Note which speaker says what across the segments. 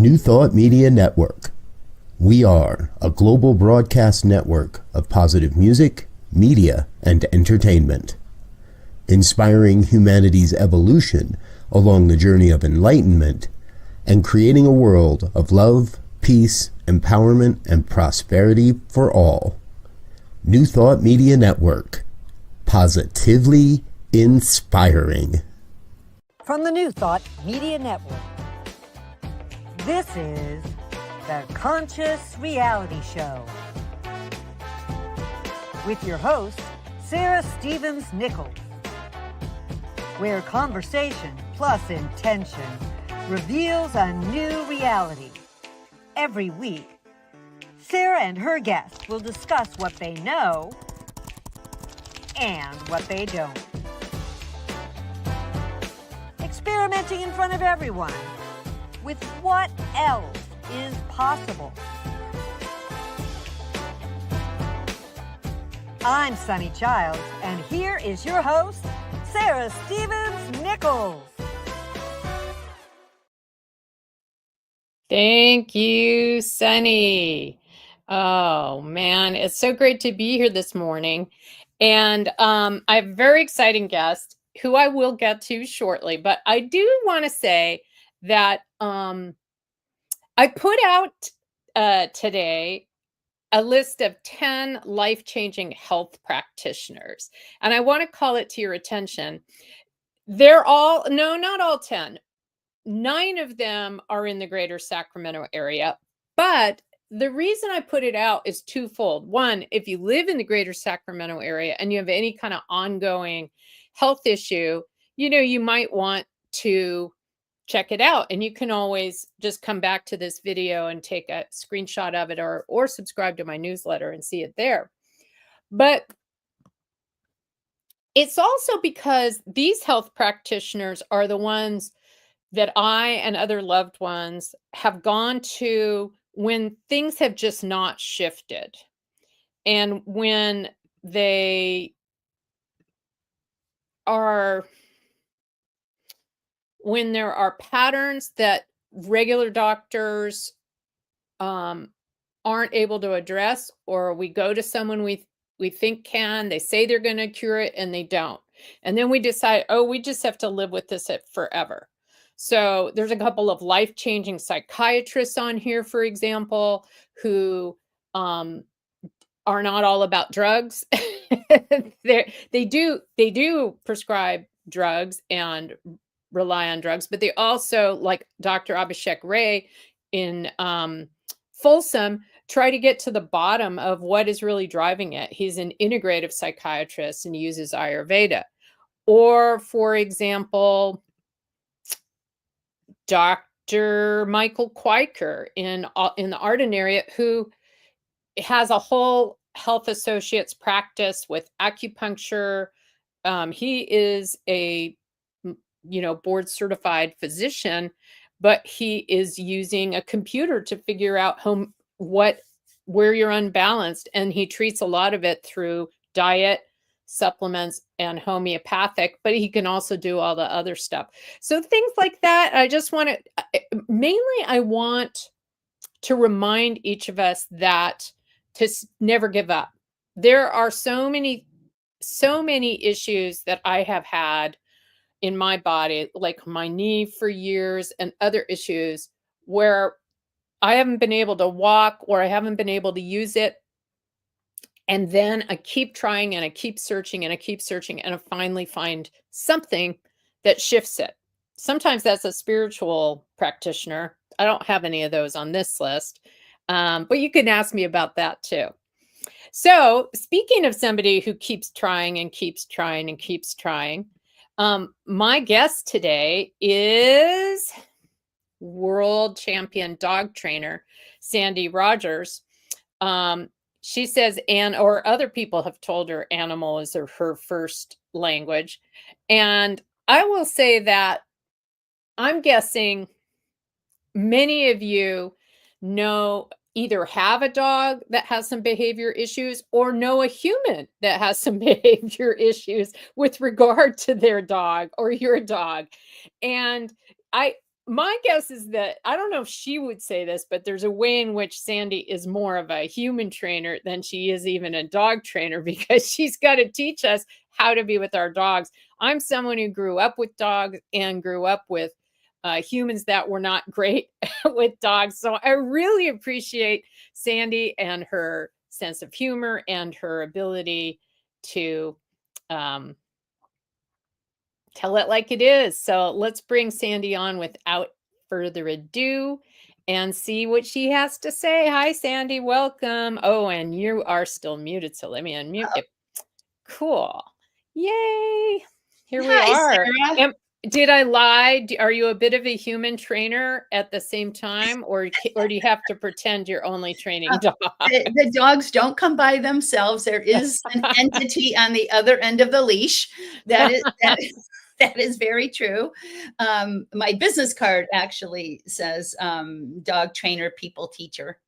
Speaker 1: New Thought Media Network. We are a global broadcast network of positive music, media, and entertainment, inspiring humanity's evolution along the journey of enlightenment and creating a world of love, peace, empowerment, and prosperity for all. New Thought Media Network. Positively inspiring.
Speaker 2: From the New Thought Media Network, this is the Conscious Reality Show with your host, Sara Stevens Nichols, where conversation plus intention reveals a new reality. Every week, Sara and her guests will discuss what they know and what they don't. Experimenting in front of everyone with what else is possible. I'm Sunny Childs, and here is your host, Sara Stevens Nichols.
Speaker 3: Thank you, Sunny. Oh, man, it's so great to be here this morning. And I have a very exciting guest who I will get to shortly. But I do want to say that I put out today a list of 10 life-changing health practitioners. And I want to call it to your attention. They're all, no, not all 10. 9 of them are in the greater Sacramento area. But the reason I put it out is twofold. One, if you live in the greater Sacramento area and you have any kind of ongoing health issue, you might want to check it out. And you can always just come back to this video and take a screenshot of it or subscribe to my newsletter and see it there. But it's also because these health practitioners are the ones that I and other loved ones have gone to when things have just not shifted. And when there are patterns that regular doctors aren't able to address, or we go to someone we think can, they say they're going to cure it and they don't. And then we decide, we just have to live with this forever. So there's a couple of life-changing psychiatrists on here, for example, who are not all about drugs. They do prescribe drugs and rely on drugs, but they also, like Dr. Abhishek Ray in Folsom, try to get to the bottom of what is really driving it. He's an integrative psychiatrist and he uses Ayurveda. Or, for example, Dr. Michael Quiker in the Arden area, who has a whole health associates practice with acupuncture. He is a board certified physician, but he is using a computer to figure out where you're unbalanced, and he treats a lot of it through diet, supplements, and homeopathic, but he can also do all the other stuff. So things like that, I want to remind each of us that to never give up. There are so many issues that I have had in my body, like my knee for years and other issues where I haven't been able to walk or I haven't been able to use it. And then I keep trying and I keep searching and I keep searching and I finally find something that shifts it. Sometimes that's a spiritual practitioner. I don't have any of those on this list, but you can ask me about that too. So speaking of somebody who keeps trying and keeps trying and keeps trying, my guest today is world champion dog trainer, Sandy Rogers. She says, or other people have told her animal is her first language. And I will say that I'm guessing many of you either have a dog that has some behavior issues or know a human that has some behavior issues with regard to their dog or your dog. And my guess is that, I don't know if she would say this, but there's a way in which Sandy is more of a human trainer than she is even a dog trainer, because she's got to teach us how to be with our dogs. I'm someone who grew up with dogs and grew up with humans that were not great with dogs. So I really appreciate Sandy and her sense of humor and her ability to tell it like it is. So let's bring Sandy on without further ado and see what she has to say. Hi, Sandy. Welcome. Oh, and you are still muted, so let me unmute you. Cool. Yay. Here we
Speaker 4: Hi,
Speaker 3: are.
Speaker 4: Sarah.
Speaker 3: Did I lie? Are you a bit of a human trainer at the same time, or do you have to pretend you're only training dogs?
Speaker 4: The dogs don't come by themselves. There is an entity on the other end of the leash. That is very true. My business card actually says dog trainer, people teacher.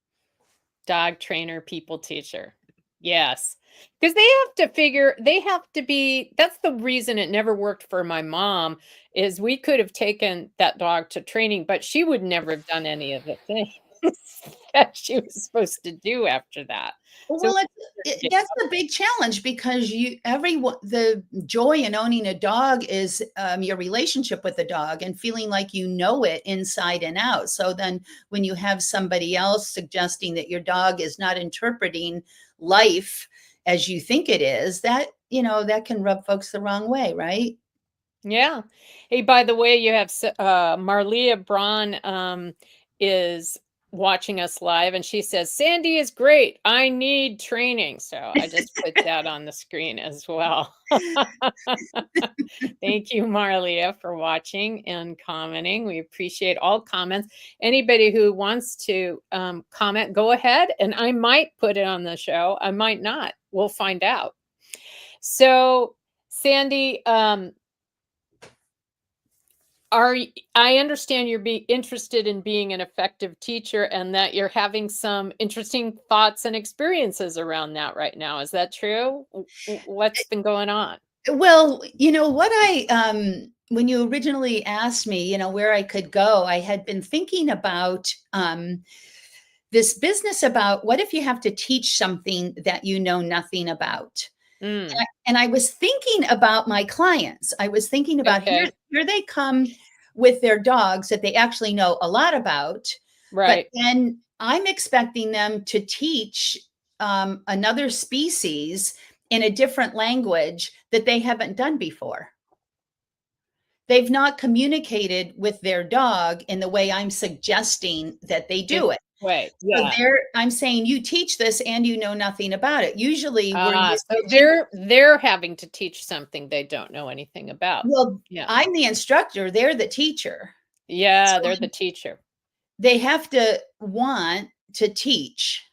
Speaker 3: Dog trainer, people teacher. Yes. Because they have to be, that's the reason it never worked for my mom, is we could have taken that dog to training, but she would never have done any of the things that she was supposed to do after that.
Speaker 4: Well, that's the big challenge, because the joy in owning a dog is your relationship with the dog and feeling like you know it inside and out. So then when you have somebody else suggesting that your dog is not interpreting life as you think it is, that can rub folks the wrong way, right?
Speaker 3: Yeah. Hey, by the way, you have Marlia Braun is watching us live, and she says, Sandy is great. I need training. So I just put that on the screen as well. Thank you, Marlia, for watching and commenting. We appreciate all comments. Anybody who wants to comment, go ahead, and I might put it on the show. I might not. We'll find out. So, Sandy, I understand you're interested in being an effective teacher, and that you're having some interesting thoughts and experiences around that right now. Is that true? What's been going on?
Speaker 4: Well, when you originally asked me, where I could go, I had been thinking about this business about what if you have to teach something that you know nothing about. And I was thinking about my clients. I was thinking about here they come with their dogs that they actually know a lot about.
Speaker 3: Right.
Speaker 4: But then I'm expecting them to teach another species in a different language that they haven't done before. They've not communicated with their dog in the way I'm suggesting that they do it.
Speaker 3: Right. Yeah.
Speaker 4: So I'm saying you teach this and you know nothing about it. Usually
Speaker 3: they're having to teach something they don't know anything about.
Speaker 4: Well, yeah. I'm the instructor, they're the teacher.
Speaker 3: Yeah, so they're the teacher.
Speaker 4: They have to want to teach.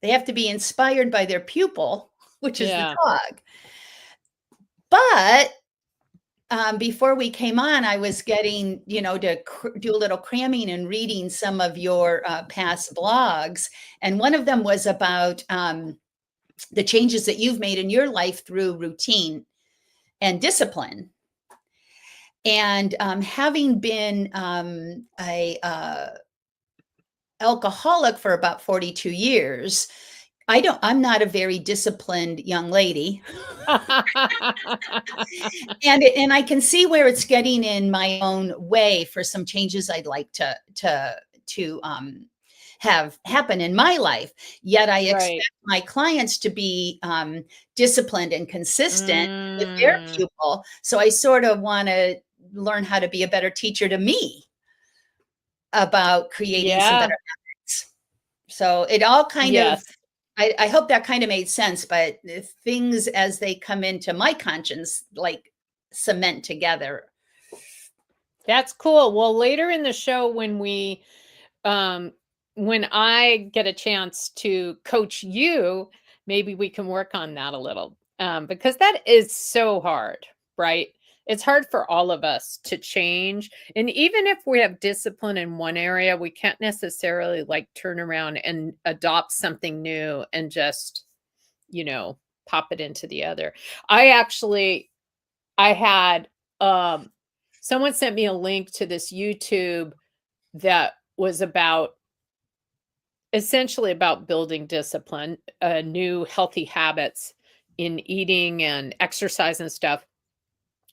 Speaker 4: They have to be inspired by their pupil, which is the dog. But before we came on, I was getting, to do a little cramming and reading some of your past blogs. And one of them was about the changes that you've made in your life through routine and discipline. And having been a alcoholic for about 42 years, I'm not a very disciplined young lady. and I can see where it's getting in my own way for some changes I'd like to have happen in my life. Yet I expect my clients to be disciplined and consistent with their pupil. So I sort of want to learn how to be a better teacher to me about creating some better habits. So it all kind of, I hope that kind of made sense, but things as they come into my conscience, like cement together.
Speaker 3: That's cool. Well, later in the show, when I get a chance to coach you, maybe we can work on that a little, because that is so hard, right? It's hard for all of us to change. And even if we have discipline in one area, we can't necessarily turn around and adopt something new and just, pop it into the other. I had someone sent me a link to this YouTube that was essentially about building discipline, new healthy habits in eating and exercise and stuff.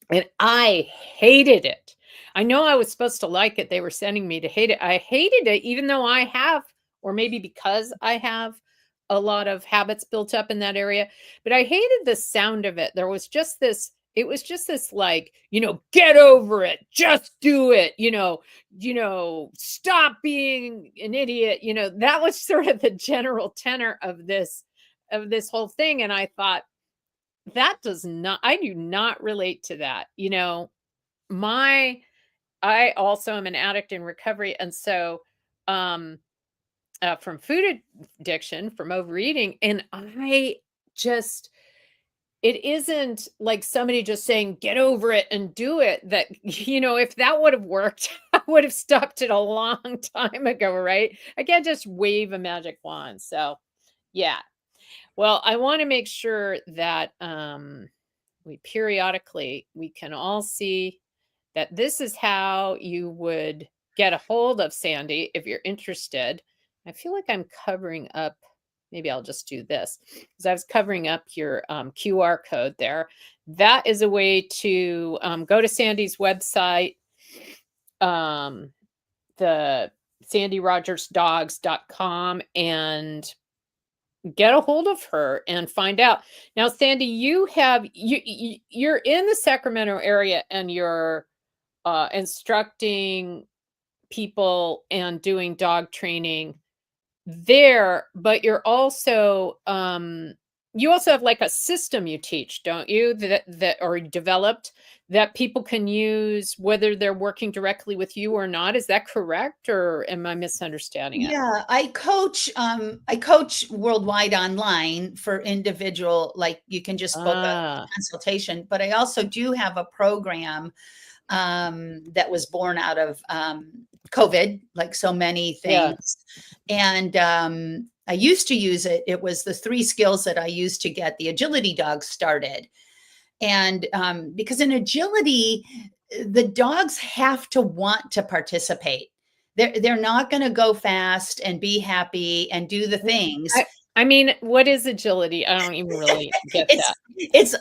Speaker 3: And I hated it. I know I was supposed to like it. They were sending me to hate it. I hated it, even though I have, or maybe because I have a lot of habits built up in that area. But I hated the sound of it. There was just this, it was just this like, get over it, just do it, stop being an idiot. That was sort of the general tenor of this whole thing. And I thought, I do not relate to that. I also am an addict in recovery. And so, from food addiction, from overeating, and it isn't like somebody just saying, get over it and do it. That, if that would have worked, I would have stopped it a long time ago, right? I can't just wave a magic wand. So yeah. Well, I want to make sure that we can all see that this is how you would get a hold of Sandy if you're interested. I feel like I'm covering up. Maybe I'll just do this because I was covering up your QR code there. That is a way to go to Sandy's website, the sandyrogersdogs.com, and get a hold of her and find out. Now, Sandy, you're in the Sacramento area and you're instructing people and doing dog training there, but you're also you also have like a system you teach, don't you, that or developed that people can use whether they're working directly with you or not. Is that correct, or am I misunderstanding it?
Speaker 4: Yeah, I coach worldwide online for individual, like you can just book a consultation, but I also do have a program that was born out of COVID, like so many things. Yeah. And I used to use it. It was the 3 skills that I used to get the agility dogs started. And because in agility, the dogs have to want to participate. They're not going to go fast and be happy and do the things.
Speaker 3: I mean, what is agility? I don't even really get that.
Speaker 4: It's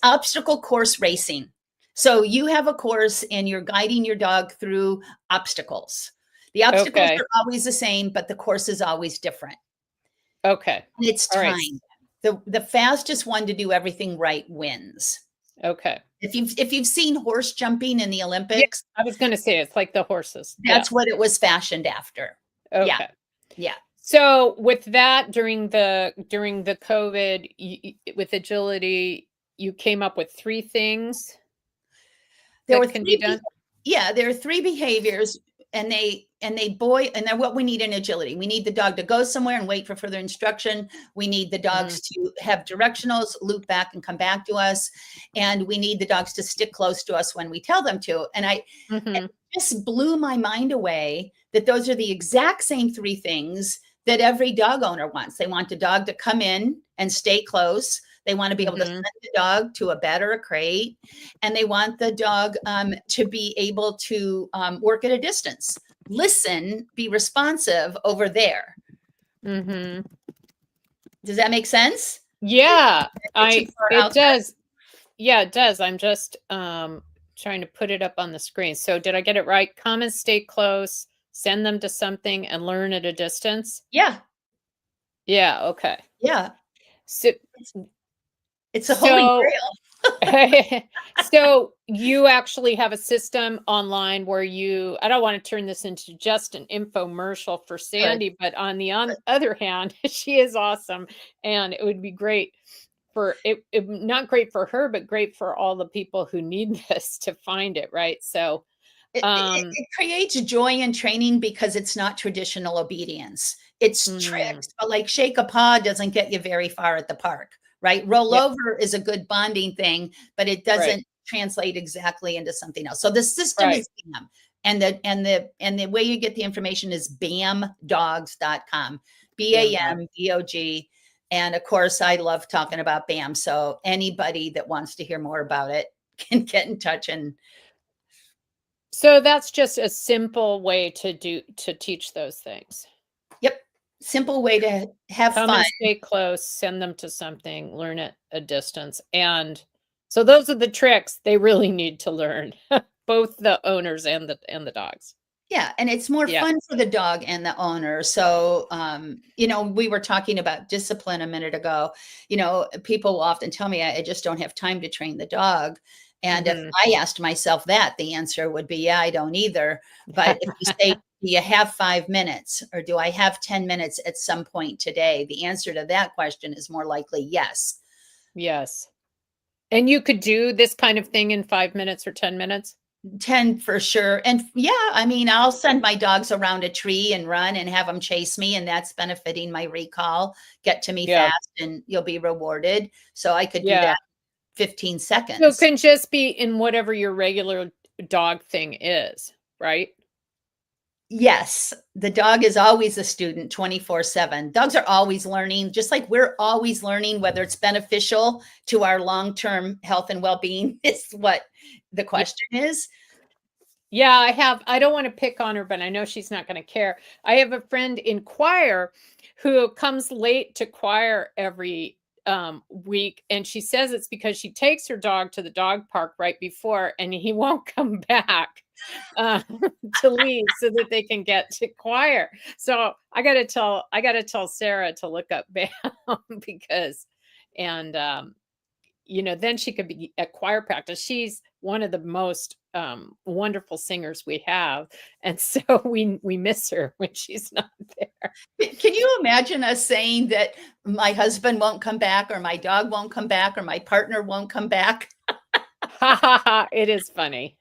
Speaker 4: obstacle course racing. So you have a course and you're guiding your dog through obstacles. The obstacles are always the same, but the course is always different.
Speaker 3: Okay.
Speaker 4: And it's timed. Right. The fastest one to do everything right wins.
Speaker 3: Okay.
Speaker 4: If you've seen horse jumping in the Olympics,
Speaker 3: I was going to say it's like the horses.
Speaker 4: That's what it was fashioned after.
Speaker 3: Okay.
Speaker 4: Yeah.
Speaker 3: So with that, during the COVID, with agility, you came up with 3 things.
Speaker 4: There are 3 behaviors, and they're what we need in agility. We need the dog to go somewhere and wait for further instruction. We need the dogs to have directionals, loop back and come back to us. And we need the dogs to stick close to us when we tell them to. And it just blew my mind away that those are the exact same 3 things that every dog owner wants. They want the dog to come in and stay close. They want to be able to send the dog to a bed or a crate, and they want the dog to be able to work at a distance, listen, be responsive over there. Does that make sense?
Speaker 3: Yeah, it does. Yeah, it does. I'm just trying to put it up on the screen. So did I get it right? Come and stay close, send them to something, and learn at a distance?
Speaker 4: Yeah.
Speaker 3: Yeah, okay.
Speaker 4: Yeah.
Speaker 3: So
Speaker 4: it's a holy grail.
Speaker 3: So you actually have a system online where I don't want to turn this into just an infomercial for Sandy, but on the other hand, she is awesome. And it would be great for it, not great for her, but great for all the people who need this to find it. Right. So
Speaker 4: it creates joy in training because it's not traditional obedience. It's tricks, but like shake a paw doesn't get you very far at the park. Right. Roll over is a good bonding thing, but it doesn't translate exactly into something else. So the system is BAM, and the way you get the information is bamdogs.com, BAMDOG. And of course, I love talking about BAM. So anybody that wants to hear more about it can get in touch. And
Speaker 3: so that's just a simple way to teach those things.
Speaker 4: Yep. Simple way to have
Speaker 3: Come
Speaker 4: fun.
Speaker 3: and stay close, send them to something, learn at a distance. And so those are the tricks they really need to learn, both the owners and the dogs.
Speaker 4: Yeah, and it's more fun for the dog and the owner. So, we were talking about discipline a minute ago. People will often tell me, I just don't have time to train the dog. And if I asked myself that, the answer would be, yeah, I don't either. But if you say, do you have 5 minutes, or do I have 10 minutes at some point today? The answer to that question is more likely yes.
Speaker 3: Yes. And you could do this kind of thing in 5 minutes or 10 minutes?
Speaker 4: 10 for sure. And yeah, I mean, I'll send my dogs around a tree and run and have them chase me, and that's benefiting my recall. Get to me fast and you'll be rewarded. So I could do that 15 seconds.
Speaker 3: So it can just be in whatever your regular dog thing is, right?
Speaker 4: Yes. The dog is always a student 24/7. Dogs are always learning, just like we're always learning, whether it's beneficial to our long-term health and well-being is what the question is.
Speaker 3: Yeah, I don't want to pick on her, but I know she's not going to care. I have a friend in choir who comes late to choir every week, and she says it's because she takes her dog to the dog park right before, and he won't come back to leave so that they can get to choir. So I got to tell Sarah to look up Bam because, and then she could be at choir practice. She's one of the most wonderful singers we have, and so we miss her when she's not there.
Speaker 4: Can you imagine us saying that my husband won't come back, or my dog won't come back, or my partner won't come back?
Speaker 3: It is funny.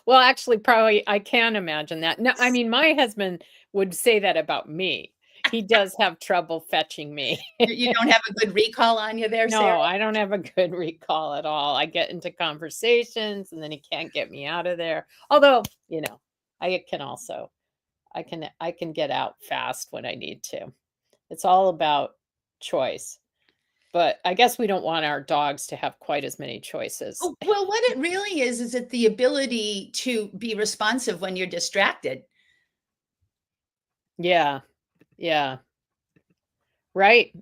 Speaker 3: Well, actually, probably I can imagine that. No, I mean, my husband would say that about me. He does have trouble fetching me.
Speaker 4: You don't have a good recall on you there, Sarah?
Speaker 3: No, I don't have a good recall at all. I get into conversations and then he can't get me out of there. Although, I can get out fast when I need to. It's all about choice. But I guess we don't want our dogs to have quite as many choices.
Speaker 4: Well, what it really is it the ability to be responsive when you're distracted.
Speaker 3: Yeah. Yeah. Right.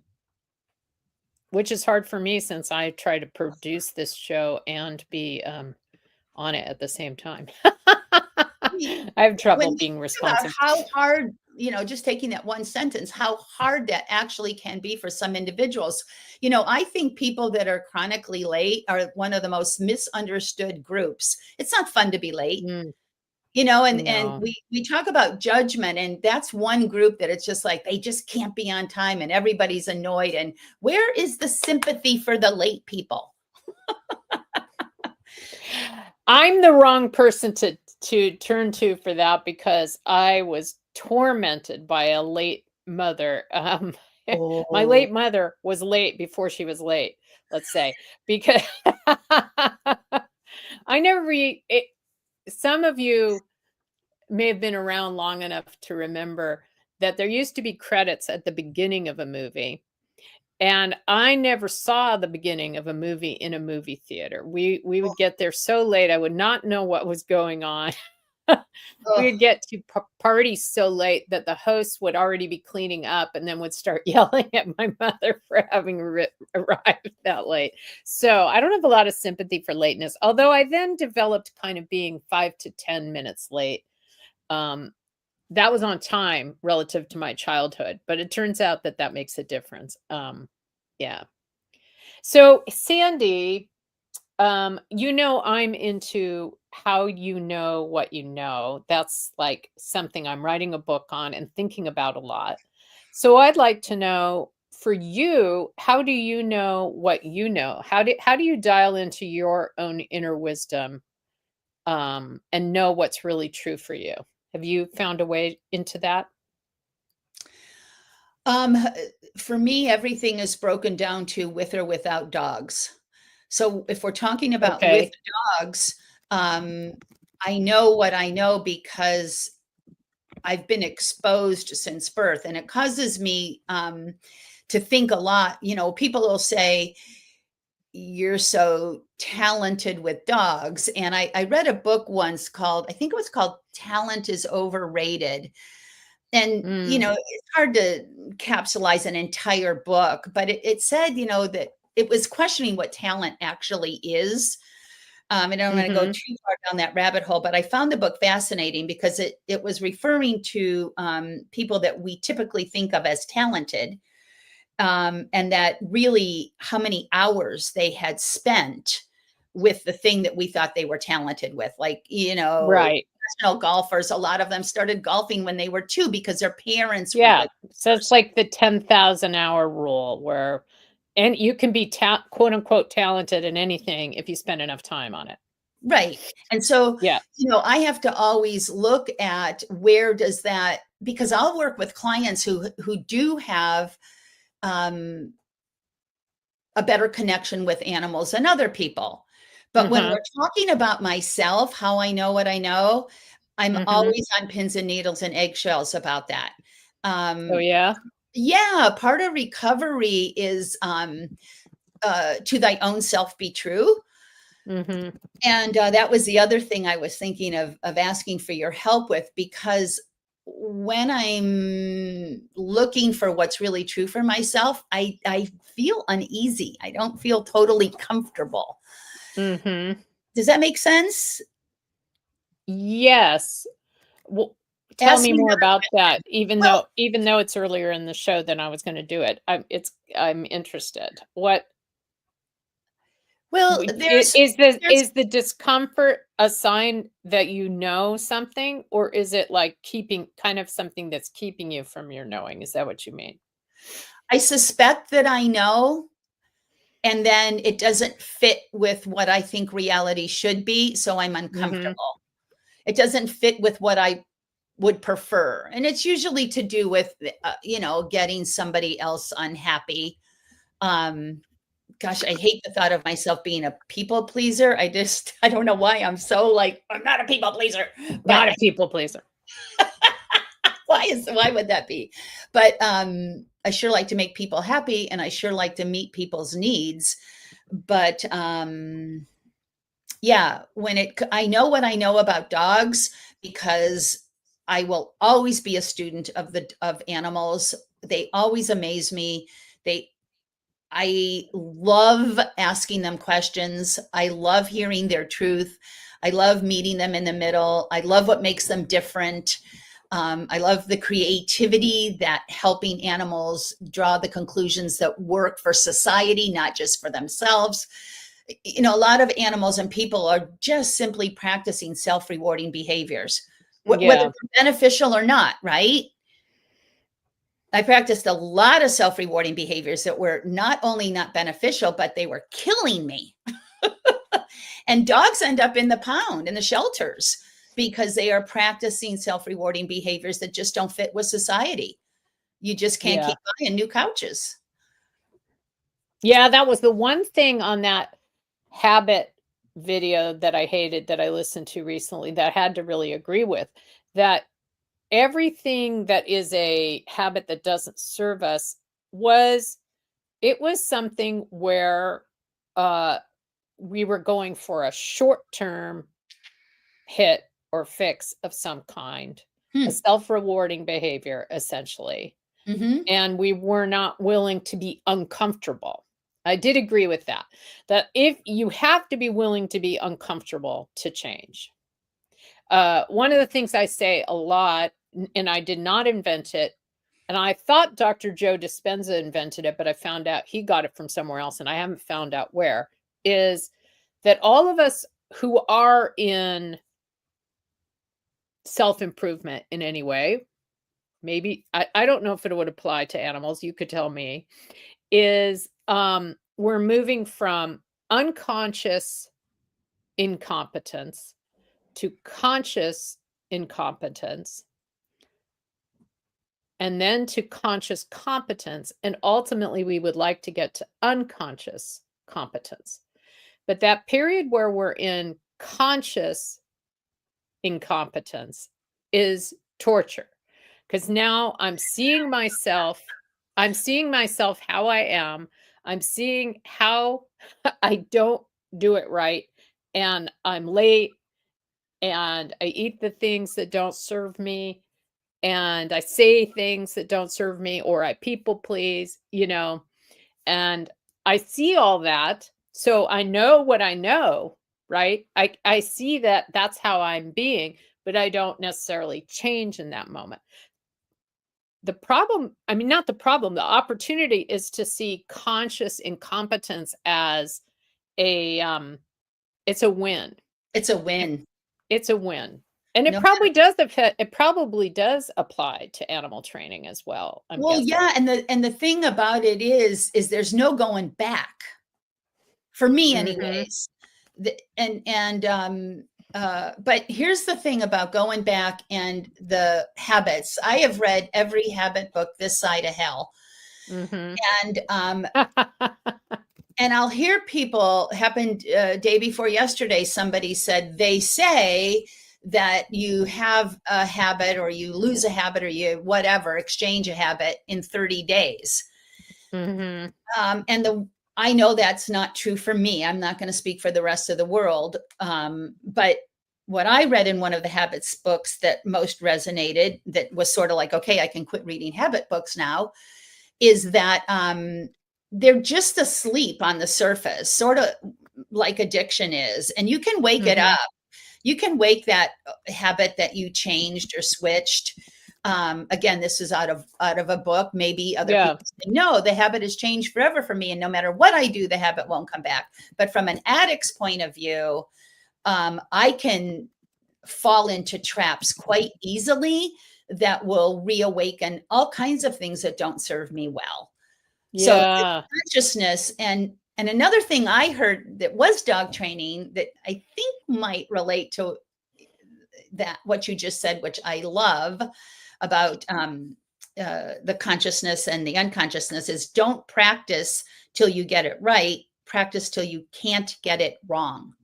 Speaker 3: Which is hard for me since I try to produce this show and be on it at the same time. I have trouble being responsive.
Speaker 4: How hard, just taking that one sentence, how hard that actually can be for some individuals. I think people that are chronically late are one of the most misunderstood groups. It's not fun to be late. And we talk about judgment, and that's one group that it's just like, they just can't be on time and everybody's annoyed. And where is the sympathy for the late people?
Speaker 3: I'm the wrong person to turn to for that, because I was tormented by a late mother. My late mother was late before she was late, let's say, because I never some of you may have been around long enough to remember that there used to be credits at the beginning of a movie. And I never saw the beginning of a movie in a movie theater. We would get there so late, I would not know what was going on. We'd get to parties so late that the host would already be cleaning up and then would start yelling at my mother for having arrived that late. So I don't have a lot of sympathy for lateness, although I then developed kind of being 5 to 10 minutes late. That was on time relative to my childhood, but it turns out that makes a difference. Yeah. So Sandy, I'm into how you know what you know. That's like something I'm writing a book on and thinking about a lot. So I'd like to know, for you, how do you know what you know? How do you dial into your own inner wisdom and know what's really true for you? Have you found a way into that?
Speaker 4: For me, everything is broken down to with or without dogs. So if we're talking about with dogs, I know what I know because I've been exposed since birth, and it causes me to think a lot. People will say, you're so talented with dogs. And I read a book once called, I think it was called Talent is Overrated. And, it's hard to capsulize an entire book, but it said, that it was questioning what talent actually is. I don't want to go too far down that rabbit hole, but I found the book fascinating because it was referring to people that we typically think of as talented, and that really how many hours they had spent with the thing that we thought they were talented with. Like,
Speaker 3: Right.
Speaker 4: professional golfers, a lot of them started golfing when they were 2 because their parents were
Speaker 3: Yeah.
Speaker 4: good
Speaker 3: So it's
Speaker 4: golfers.
Speaker 3: like the 10,000 hour rule and you can be quote unquote talented in anything if you spend enough time on it.
Speaker 4: Right. And so,
Speaker 3: Yeah.
Speaker 4: I have to always look at where does that, because I'll work with clients who do have a better connection with animals than other people. But when we're talking about myself, how I know what I know, I'm always on pins and needles and eggshells about that.
Speaker 3: Oh yeah.
Speaker 4: Yeah, part of recovery is to thy own self be true. And that was the other thing I was thinking of asking for your help with, because when I'm looking for what's really true for myself, I feel uneasy. I don't feel totally comfortable. Does that make sense?
Speaker 3: Yes. Well, tell
Speaker 4: Ask
Speaker 3: me
Speaker 4: me
Speaker 3: more
Speaker 4: another
Speaker 3: about that.
Speaker 4: question.
Speaker 3: Even
Speaker 4: Well,
Speaker 3: though it's earlier in the show than I was going to do it, I'm interested. What
Speaker 4: well, there's
Speaker 3: is the discomfort a sign that you know something, or is it like kind of something that's keeping you from your knowing? Is that what you mean?
Speaker 4: I suspect that I know, and then it doesn't fit with what I think reality should be, so I'm uncomfortable. It doesn't fit with what I would prefer. And it's usually to do with, getting somebody else unhappy. Gosh, I hate the thought of myself being a people pleaser. I don't know why I'm so like, I'm not a people pleaser, but
Speaker 3: Not a people pleaser.
Speaker 4: why would that be? But I sure like to make people happy, and I sure like to meet people's needs. But yeah, I know what I know about dogs because I will always be a student of animals. They always amaze me. I love asking them questions. I love hearing their truth. I love meeting them in the middle. I love what makes them different. I love the creativity that helping animals draw the conclusions that work for society, not just for themselves. A lot of animals and people are just simply practicing self-rewarding behaviors, whether
Speaker 3: Yeah.
Speaker 4: they're beneficial or not, right? I practiced a lot of self-rewarding behaviors that were not only not beneficial, but they were killing me. And dogs end up in the pound, in the shelters, because they are practicing self-rewarding behaviors that just don't fit with society. You just can't keep buying new couches.
Speaker 3: Yeah, that was the one thing on that habit video that I hated that I listened to recently that I had to really agree with, that everything that is a habit that doesn't serve us was something where we were going for a short-term hit or fix of some kind, a self-rewarding behavior essentially. And we were not willing to be uncomfortable. I did agree with that if you have to be willing to be uncomfortable to change. One of the things I say a lot, and I did not invent it, and I thought Dr. Joe Dispenza invented it, but I found out he got it from somewhere else, and I haven't found out where, is that all of us who are in self-improvement in any way, maybe, I don't know if it would apply to animals, you could tell me, is we're moving from unconscious incompetence to conscious incompetence, and then to conscious competence. And ultimately, we would like to get to unconscious competence. But that period where we're in conscious incompetence is torture, because now I'm seeing myself how I am. I'm seeing how I don't do it right, and I'm late, and I eat the things that don't serve me, and I say things that don't serve me, or I people please, and I see all that. So I know what I know, right? I see that that's how I'm being, but I don't necessarily change in that moment. The problem, I mean, not the problem, the opportunity is to see conscious incompetence as it's a win.
Speaker 4: It's a win.
Speaker 3: It's a win. And
Speaker 4: No
Speaker 3: it probably does apply to animal training as well, I'm
Speaker 4: Well,
Speaker 3: guessing.
Speaker 4: yeah, and the thing about it is there's no going back. For me anyways. But here's the thing about going back and the habits. I have read every habit book this side of hell. And and I'll hear people, happened day before yesterday, somebody said they say that you have a habit or you lose a habit or you whatever, exchange a habit in 30 days. I know that's not true for me. I'm not going to speak for the rest of the world. But what I read in one of the habits books that most resonated, that was sort of like, okay, I can quit reading habit books now, is that they're just asleep on the surface, sort of like addiction is. And you can wake it up. You can wake that habit that you changed or switched. Again, this is out of a book. Maybe other people say, no, the habit has changed forever for me. And no matter what I do, the habit won't come back. But from an addict's point of view, I can fall into traps quite easily that will reawaken all kinds of things that don't serve me well. So consciousness and another thing I heard that was dog training that I think might relate to that, what you just said, which I love about the consciousness and the unconsciousness, is don't practice till you get it right. Practice till you can't get it wrong.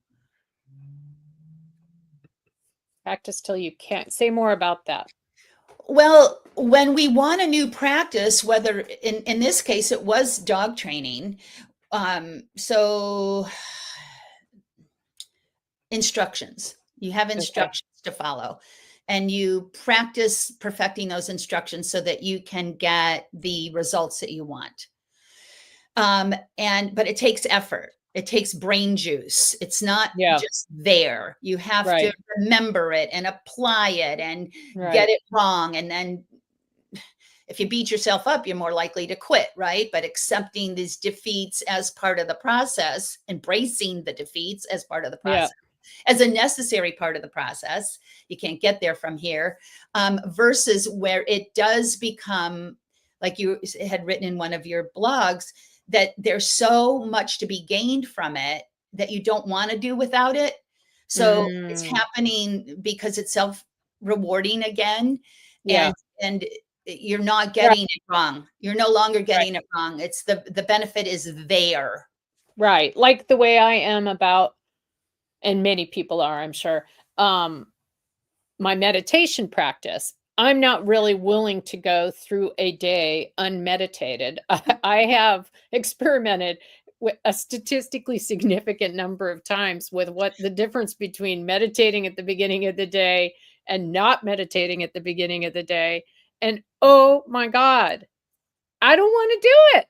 Speaker 3: Practice till you can't. Say more about that.
Speaker 4: Well, when we want a new practice, whether in this case, it was dog training. So instructions, you have instructions to follow, and you practice perfecting those instructions so that you can get the results that you want. But it takes effort. It takes brain juice. It's not just there. You have to remember it and apply it and get it wrong. And then if you beat yourself up, you're more likely to quit, right? But accepting these defeats as part of the process, embracing the defeats as part of the process, as a necessary part of the process. You can't get there from here, versus where it does become, like you had written in one of your blogs, that there's so much to be gained from it that you don't want to do without it. So it's happening because it's self-rewarding again. And you're not getting it wrong. You're no longer getting it wrong. It's the benefit is there.
Speaker 3: Right. Like the way I am about, and many people are, I'm sure, my meditation practice. I'm not really willing to go through a day unmeditated. I have experimented with a statistically significant number of times with what the difference between meditating at the beginning of the day and not meditating at the beginning of the day. And oh my God, I don't want to do it.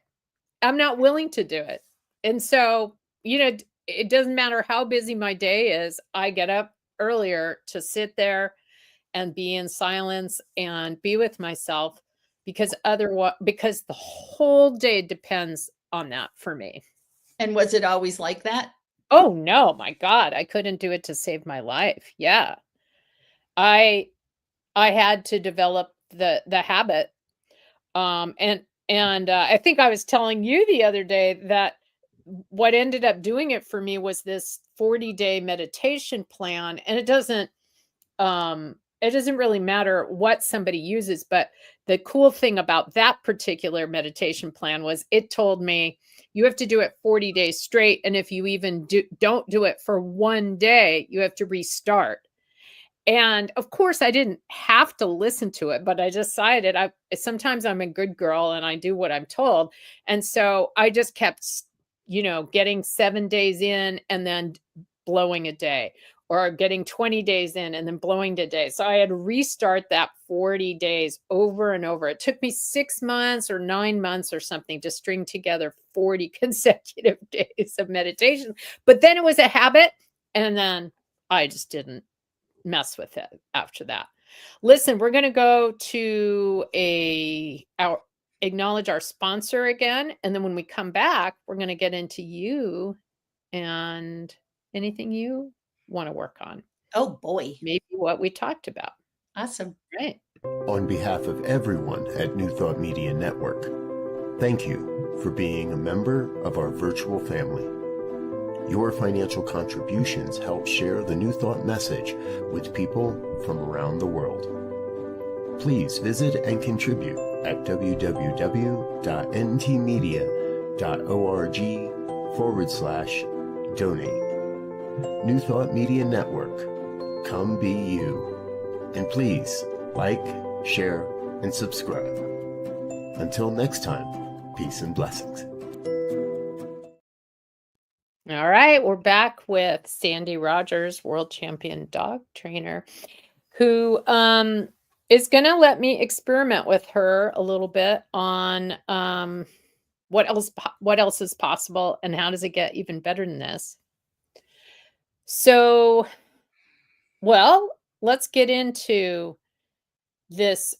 Speaker 3: I'm not willing to do it. And so, it doesn't matter how busy my day is. I get up earlier to sit there and be in silence and be with myself, because the whole day depends on that for me.
Speaker 4: And was it always like that?
Speaker 3: Oh no, my God, I couldn't do it to save my life. Yeah. I had to develop the habit. And I think I was telling you the other day that what ended up doing it for me was this 40-day meditation plan. And it doesn't really matter what somebody uses, but the cool thing about that particular meditation plan was it told me you have to do it 40 days straight. And if you even don't do it for one day, you have to restart. And of course, I didn't have to listen to it, but I decided sometimes I'm a good girl and I do what I'm told. And so I just kept, getting 7 days in and then blowing a day, or getting 20 days in and then blowing a day. So I had to restart that 40 days over and over. It took me 6 months or 9 months or something to string together 40 consecutive days of meditation. But then it was a habit. And then I just didn't mess with it after that. Listen, we're going to go to acknowledge our sponsor again. And then when we come back, we're going to get into you and anything you want to work on.
Speaker 4: Oh boy.
Speaker 3: Maybe what we talked about.
Speaker 4: Awesome.
Speaker 3: Right.
Speaker 1: On behalf of everyone at New Thought Media Network, thank you for being a member of our virtual family. Your financial contributions help share the New Thought message with people from around the world. Please visit and contribute at www.ntmedia.org/donate. New Thought Media Network, come be you. And please like, share, and subscribe. Until next time, peace and blessings.
Speaker 3: All right, we're back with Sandy Rogers, world champion dog trainer, who is going to let me experiment with her a little bit on what else is possible and how does it get even better than this. So, well, let's get into this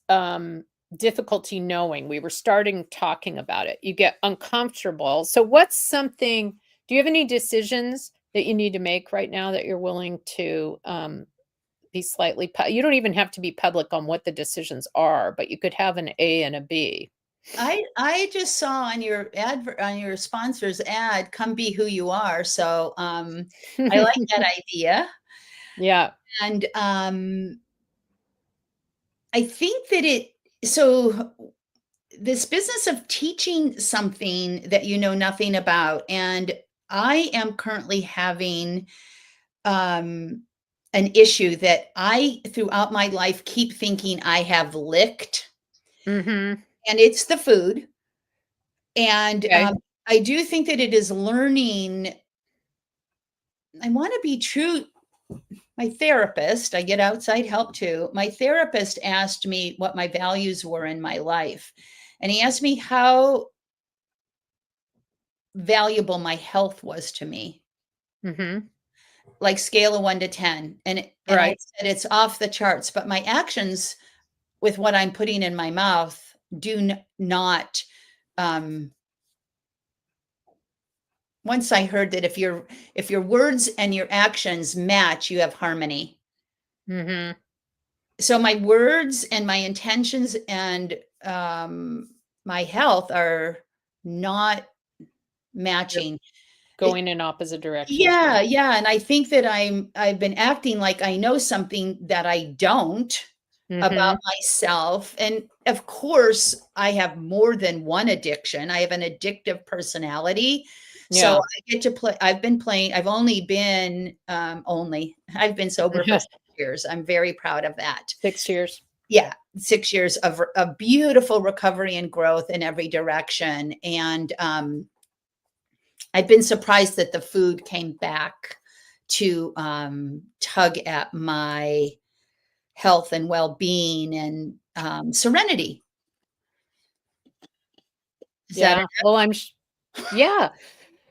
Speaker 3: difficulty knowing. We were starting talking about it. You get uncomfortable. So what's something, do you have any decisions that you need to make right now that you're willing to be slightly, you don't even have to be public on what the decisions are, but you could have an A and a B.
Speaker 4: I just saw on your sponsor's ad, come be who you are. So I like that idea.
Speaker 3: Yeah.
Speaker 4: And I think that so this business of teaching something that you know nothing about, and I am currently having an issue that I throughout my life keep thinking I have licked,
Speaker 3: Mm-hmm.
Speaker 4: and it's the food. And
Speaker 3: Okay.
Speaker 4: I do think that it is learning. I want to be true. My therapist, I get outside help too. My therapist asked me what my values were in my life. And he asked me how valuable my health was to me,
Speaker 3: Mm-hmm.
Speaker 4: like scale of 1 to 10. And I
Speaker 3: Right.
Speaker 4: said it's off the charts, but my actions with what I'm putting in my mouth do not. Once I heard that if your words and your actions match, you have harmony.
Speaker 3: Mm-hmm.
Speaker 4: So my words and my intentions and my health are not matching.
Speaker 3: Going in opposite directions.
Speaker 4: Yeah, yeah. And I think that I've been acting like I know something that I don't about
Speaker 3: Mm-hmm.
Speaker 4: myself. And of course, I have more than one addiction. I have an addictive personality. So
Speaker 3: Yeah.
Speaker 4: I get to play. I've been I've been sober for 6 years. I'm very proud of that.
Speaker 3: 6 years.
Speaker 4: Yeah, 6 years of a beautiful recovery and growth in every direction. And I've been surprised that the food came back to tug at my health and well-being and serenity.
Speaker 3: Yeah. Well, yeah.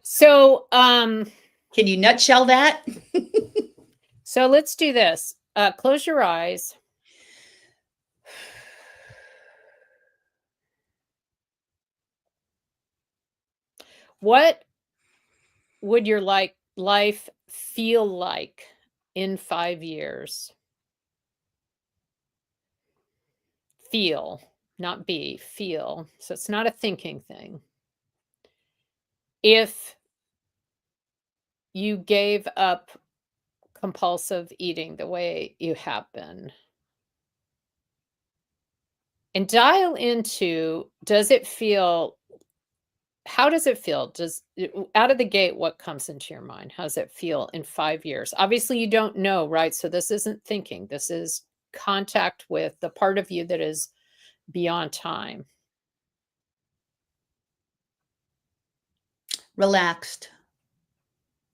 Speaker 3: So,
Speaker 4: can you nutshell that?
Speaker 3: So let's do this. Close your eyes. What would your life feel like in 5 years? Feel, not be, feel. So it's not a thinking thing. If you gave up compulsive eating the way you have been, and dial into, does it feel how does it feel? Out of the gate, what comes into your mind? How does it feel in 5 years? Obviously, you don't know, right? So this isn't thinking. This is contact with the part of you that is beyond time.
Speaker 4: Relaxed.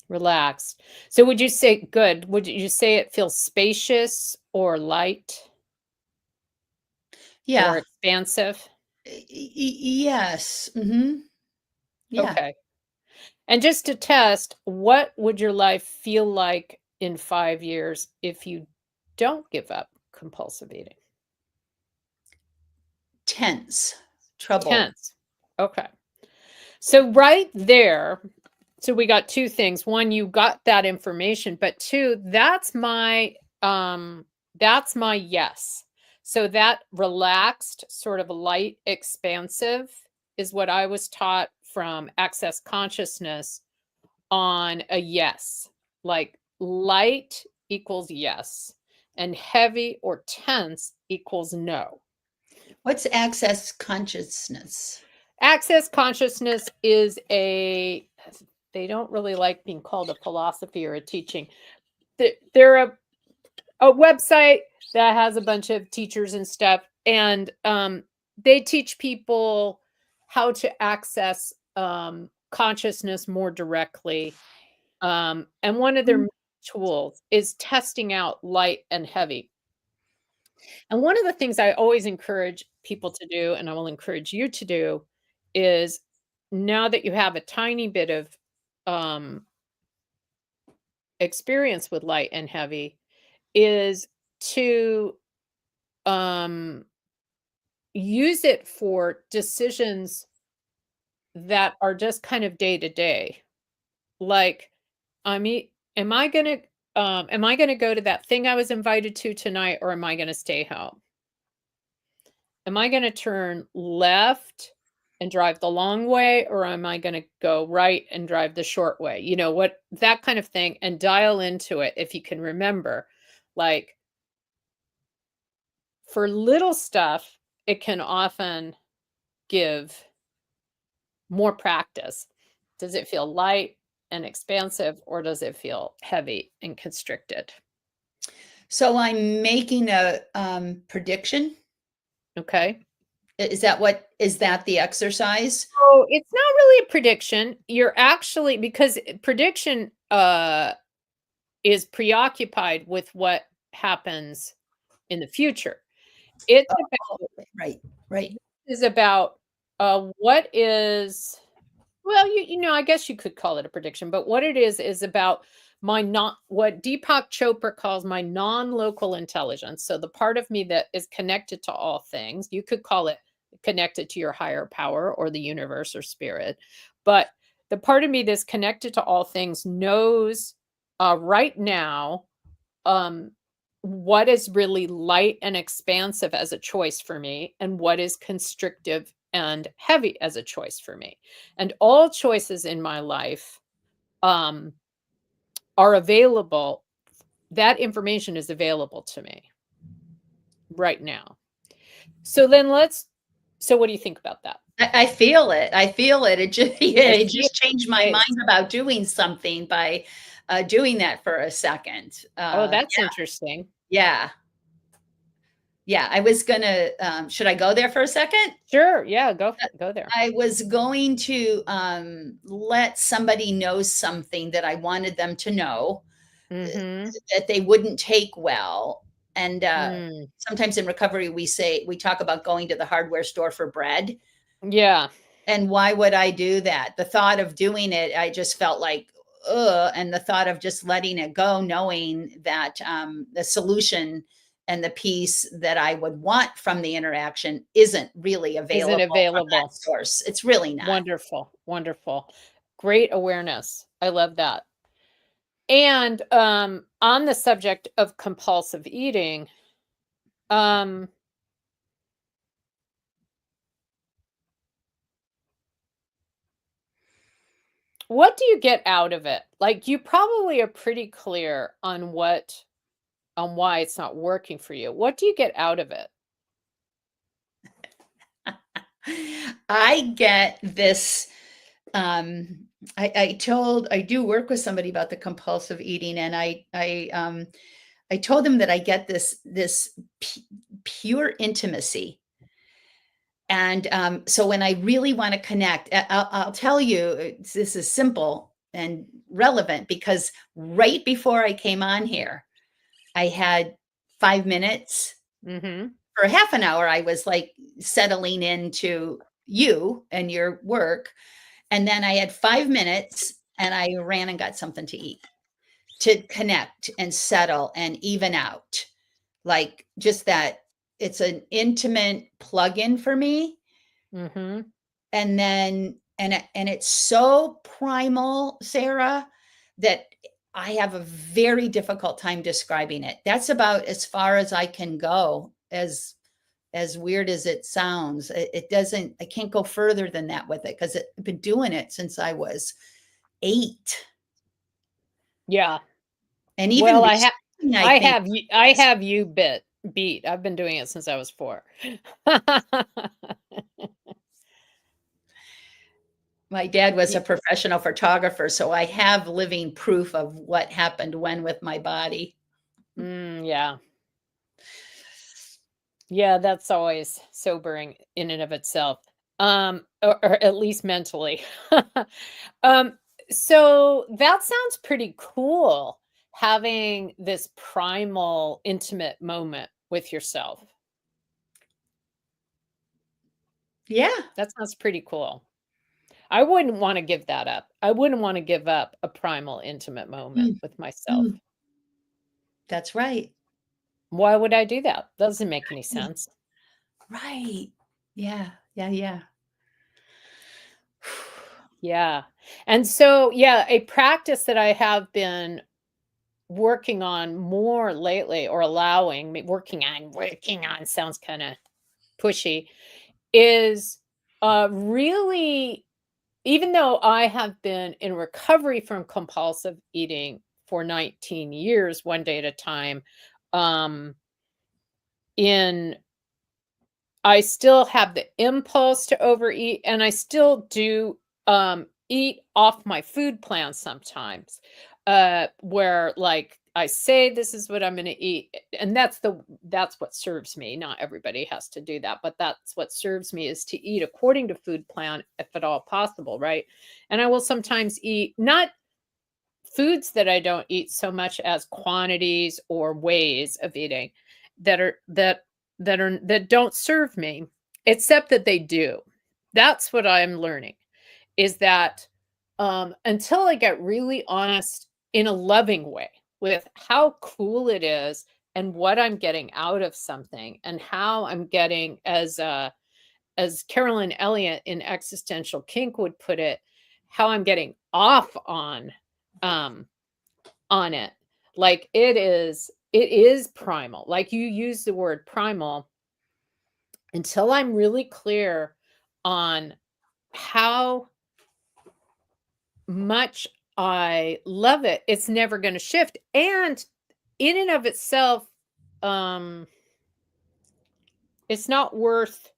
Speaker 3: Relaxed. So would you say good? Would you say it feels spacious or light or
Speaker 4: Yeah.
Speaker 3: expansive?
Speaker 4: Yes. Yeah.
Speaker 3: Okay. And just to test, what would your life feel like in 5 years if you don't give up compulsive eating?
Speaker 4: Tense. Trouble.
Speaker 3: Tense. Okay. So right there, so we got 2 things. 1, you got that information, but 2, that's my yes. So that relaxed, sort of light, expansive is what I was taught from Access Consciousness on a yes. Like light equals yes, and heavy or tense equals no.
Speaker 4: What's access consciousness?
Speaker 3: Access consciousness is they don't really like being called a philosophy or a teaching. They're a website that has a bunch of teachers and stuff, and they teach people how to access consciousness more directly. And one of their tools is testing out light and heavy. And one of the things I always encourage people to do, and I will encourage you to do, is now that you have a tiny bit of experience with light and heavy, is to use it for decisions that are just kind of day to day. Like, am I gonna go to that thing I was invited to tonight, or am I gonna stay home? Am I gonna turn left and drive the long way, or am I gonna go right and drive the short way? You know, what that kind of thing, and dial into it if you can remember. Like, for little stuff, it can often give more practice. Does it feel light and expansive, or does it feel heavy and constricted?
Speaker 4: So I'm making a prediction.
Speaker 3: Okay.
Speaker 4: Is that the exercise?
Speaker 3: So it's not really a prediction. You're actually, because prediction is preoccupied with what happens in the future. It's about
Speaker 4: Right.
Speaker 3: is about what is, well, I guess you could call it a prediction, but what it is about what Deepak Chopra calls my non-local intelligence. So the part of me that is connected to all things, you could call it connected to your higher power or the universe or spirit. But the part of me that's connected to all things knows right now what is really light and expansive as a choice for me, and what is constrictive and heavy as a choice for me. And all choices in my life are available. That information is available to me right now. So what do you think about that?
Speaker 4: I feel it. It just changed my mind about doing something by doing that for a second.
Speaker 3: That's interesting.
Speaker 4: Yeah. Yeah, I was gonna, should I go there for a second?
Speaker 3: Sure. Yeah, go there.
Speaker 4: I was going to let somebody know something that I wanted them to know that they wouldn't take well. And sometimes in recovery, we talk about going to the hardware store for bread.
Speaker 3: Yeah.
Speaker 4: And why would I do that? The thought of doing it, I just felt like, ugh. And the thought of just letting it go, knowing that the solution and the piece that I would want from the interaction isn't really available. From that source. It's really not.
Speaker 3: Wonderful. Wonderful. Great awareness. I love that. And on the subject of compulsive eating, what do you get out of it? Like, you probably are pretty clear on why it's not working for you. What do you get out of it?
Speaker 4: I get this I do work with somebody about the compulsive eating, and I told them that I get this pure intimacy. And so when I really want to connect, I'll tell you, this is simple and relevant, because right before I came on here, I had 5 minutes.
Speaker 3: Mm-hmm.
Speaker 4: For half an hour, I was like settling into you and your work. And then I had 5 minutes and I ran and got something to eat, to connect and settle and even out. Like, just that, it's an intimate plug-in for me.
Speaker 3: Mm-hmm.
Speaker 4: And then, and it's so primal, Sara, that I have a very difficult time describing it. That's about as far as I can go, as weird as it sounds. It doesn't, I can't go further than that with it, because I've been doing it since I was 8.
Speaker 3: Yeah.
Speaker 4: And even
Speaker 3: well, I
Speaker 4: think
Speaker 3: have you beat. I've been doing it since I was 4.
Speaker 4: my dad was a professional photographer, so I have living proof of what happened when with my body.
Speaker 3: Yeah. Yeah, that's always sobering in and of itself. Or at least mentally. So that sounds pretty cool, having this primal, intimate moment with yourself.
Speaker 4: Yeah.
Speaker 3: That sounds pretty cool. I wouldn't want to give that up. I wouldn't want to give up a primal, intimate moment with myself.
Speaker 4: That's right.
Speaker 3: Why would I do that? Doesn't make any sense.
Speaker 4: Right. Yeah. Yeah. Yeah.
Speaker 3: Yeah. And so, yeah, a practice that I have been working on more lately, or allowing me, working on sounds kind of pushy, is really, even though I have been in recovery from compulsive eating for 19 years, one day at a time, in I still have the impulse to overeat, and I still do eat off my food plan sometimes, where, like, I say this is what I'm going to eat, and that's what serves me. Not everybody has to do that, but that's what serves me, is to eat according to food plan, if at all possible, right? And I will sometimes eat not foods that I don't eat so much as quantities or ways of eating that don't serve me, except that they do. That's what I'm learning, is that until I get really honest in a loving way with how cool it is and what I'm getting out of something, and how I'm getting, as Carolyn Elliott in Existential Kink would put it, how I'm getting off on it. Like, it is primal. Like, you use the word primal. Until I'm really clear on how much I love it, it's never going to shift. And in and of itself, it's not worth,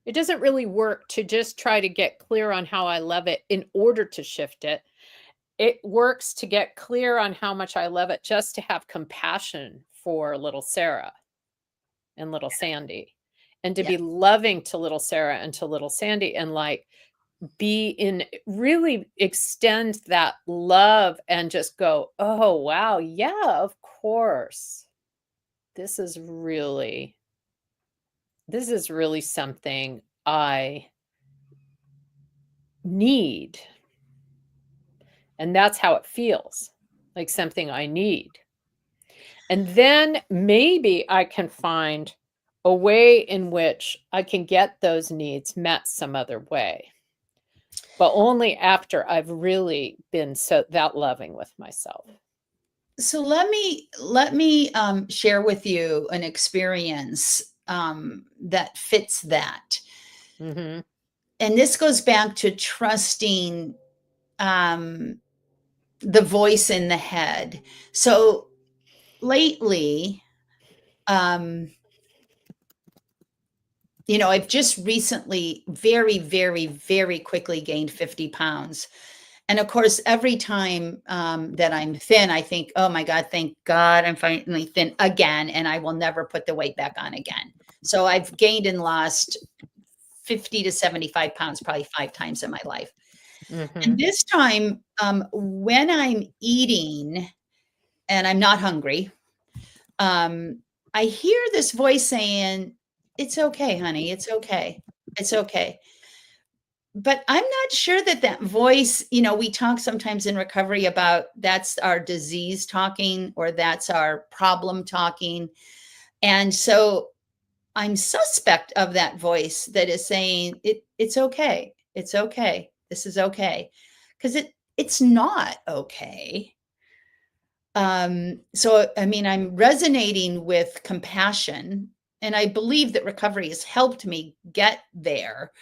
Speaker 3: it doesn't really work to just try to get clear on how I love it in order to shift it. It works to get clear on how much I love it, just to have compassion for little Sara and little Sandy, and to be loving to little Sara and to little Sandy, and like really extend that love and just go, oh, wow. Yeah, of course. This is really something I need. And that's how it feels, like something I need. And then maybe I can find a way in which I can get those needs met some other way, but only after I've really been that loving with myself.
Speaker 4: So let me share with you an experience that fits that.
Speaker 3: Mm-hmm.
Speaker 4: And this goes back to trusting the voice in the head. So lately, I've just recently very, very, very quickly gained 50 pounds. And of course, every time that I'm thin, I think, oh my God, thank God I'm finally thin again. And I will never put the weight back on again. So I've gained and lost 50 to 75 pounds, probably 5 times in my life. And this time, when I'm eating and I'm not hungry, I hear this voice saying, it's okay, honey. It's okay. It's okay. But I'm not sure that that voice, we talk sometimes in recovery about that's our disease talking or that's our problem talking. And so I'm suspect of that voice that is saying it's okay. It's okay. This is okay. Because it's not okay. So I mean, I'm resonating with compassion, and I believe that recovery has helped me get there